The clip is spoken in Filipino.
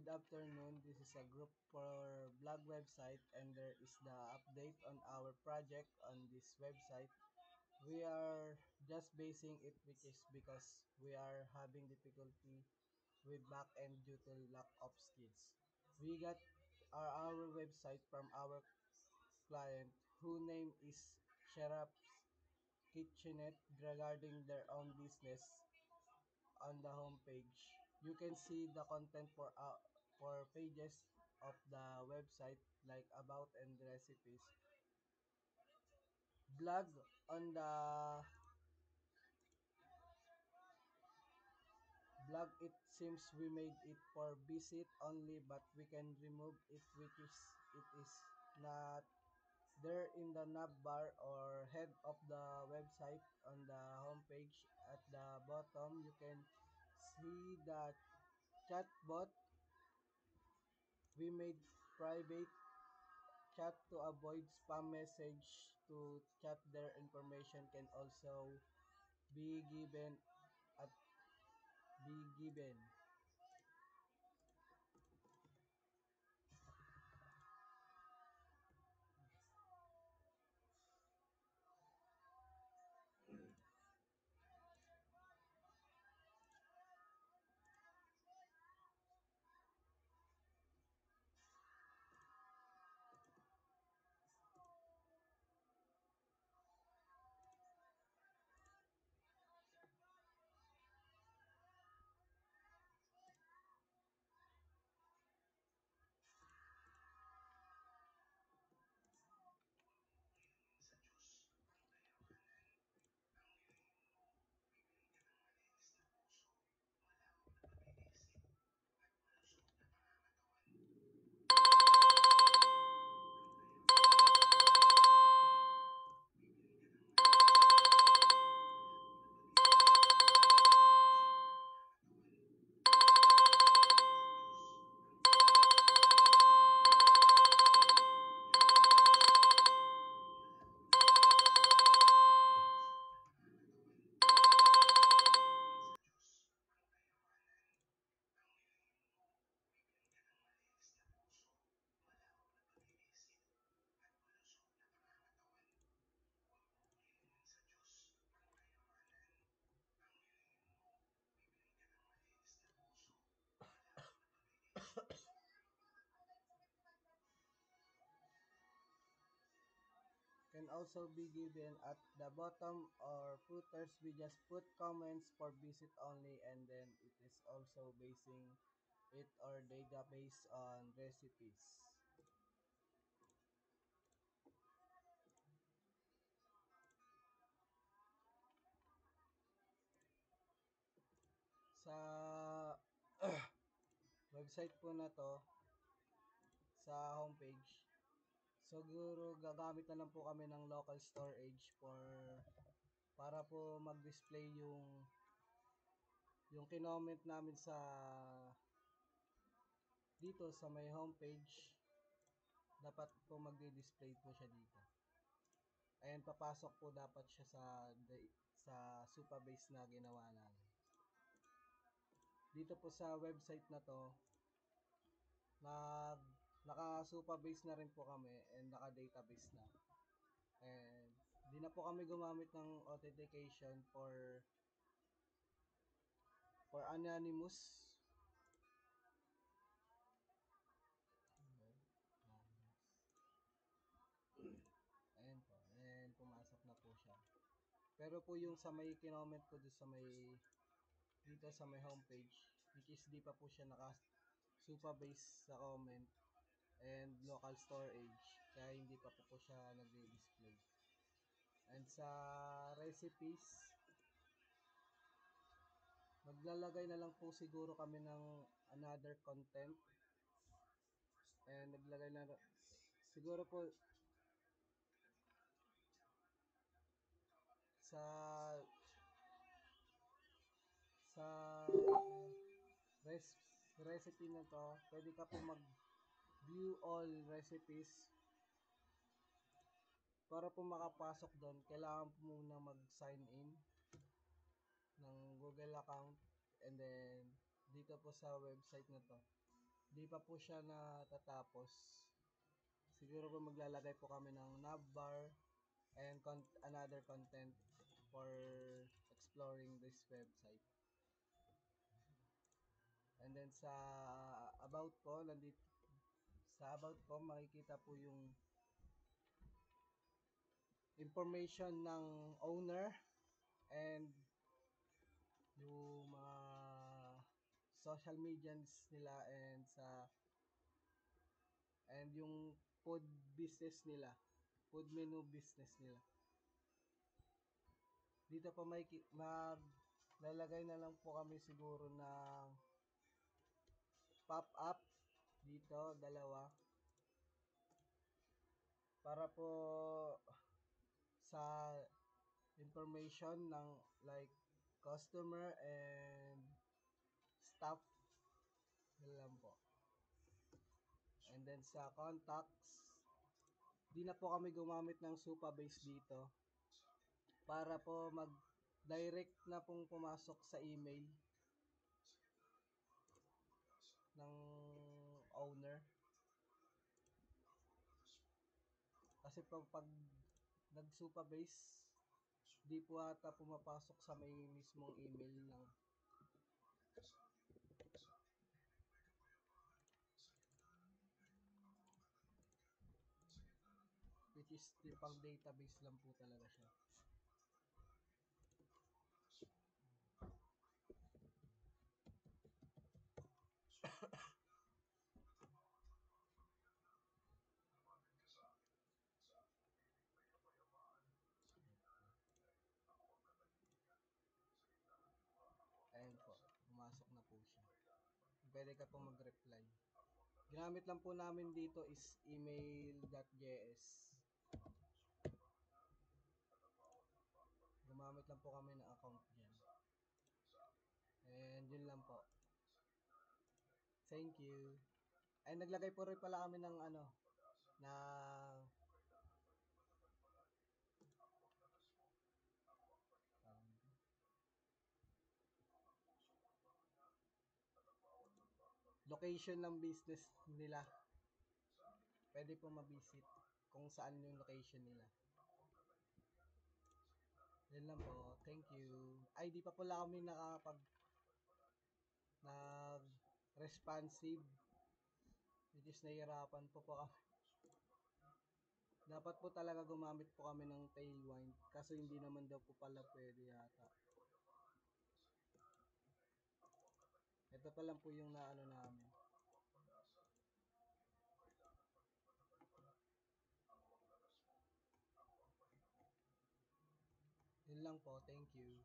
Good afternoon. This is a group for blog website and there is the update on our project on this website. We are just basing it which is because we are having difficulty with backend due to lack of skills. We got our website from our client who name is Sharap's Kitchenette regarding their own business on the homepage. You can see the content for pages of the website like about and recipes. Blog on the blog it seems we made it for visit only but we can remove it which is it is not there in the nav bar or head of the website on the homepage at the bottom you can see the chatbot we made private chat to avoid spam message to chat their information can also be given at be given. Can also be given at the bottom or footers we just put comments for visit only and then it is also basing it or database on recipes. Sa website po na to sa homepage siguro gagamit na lang po kami ng local storage para po mag-display yung kinoment namin sa dito sa may homepage dapat po magdi-display po siya dito. Ayan papasok po dapat siya sa Supabase na ginawa namin. Dito po sa website na to nag naka-Supabase na rin po kami and naka-database na. And di na po kami gumamit ng authentication for anonymous. Ayan po. And pumasok na po siya. Pero po yung sa may kinoment po doon sa may dito sa may homepage which is di pa po siya naka Supabase sa comment and local storage kaya hindi pa po siya nagdi-display. And sa recipes maglalagay na lang po siguro kami ng another content and naglagay na siguro po sa sa res, recipe na to pwede ka po mag view all recipes para po makapasok doon kailangan po muna mag sign in ng Google account and then dito po sa website na to Di pa po siya natatapos. Siguro po maglalagay po kami ng navbar and another content for exploring this website. And then sa about po, nandito sa about po makikita po yung information ng owner and yung mga social medias nila and yung food business nila, food menu business nila. Dito po maglalagay na lang po kami siguro ng pop-up dito, dalawa. Para po sa information ng like customer and staff. Yun lang po. And then sa contacts, di na po kami gumamit ng Supabase dito para po mag-direct na pong pumasok sa email ng owner. Kasi pag nag-Supabase, di po ata pumapasok sa may mismong email ng which is di pang database lang po talaga siya. Ayan po, pumasok na po siya. Pwede ka po mag-reply. Ginamit lang po namin dito is email.js. Gumamit lang po kami ng account dyan. And yun lang po. Thank you. Ay, naglagay po rin pala kami ng ng location ng business nila. Pwede po ma-visit kung saan yung location nila. Yan lang po. Thank you. Ay, di pa pala kami nag-responsive. Which is nahihirapan po kami. Dapat po talaga gumamit po kami ng Tailwind. Kaso hindi naman daw po pala pwede yata. Ito pa lang po yung namin. Yun lang po. Thank you.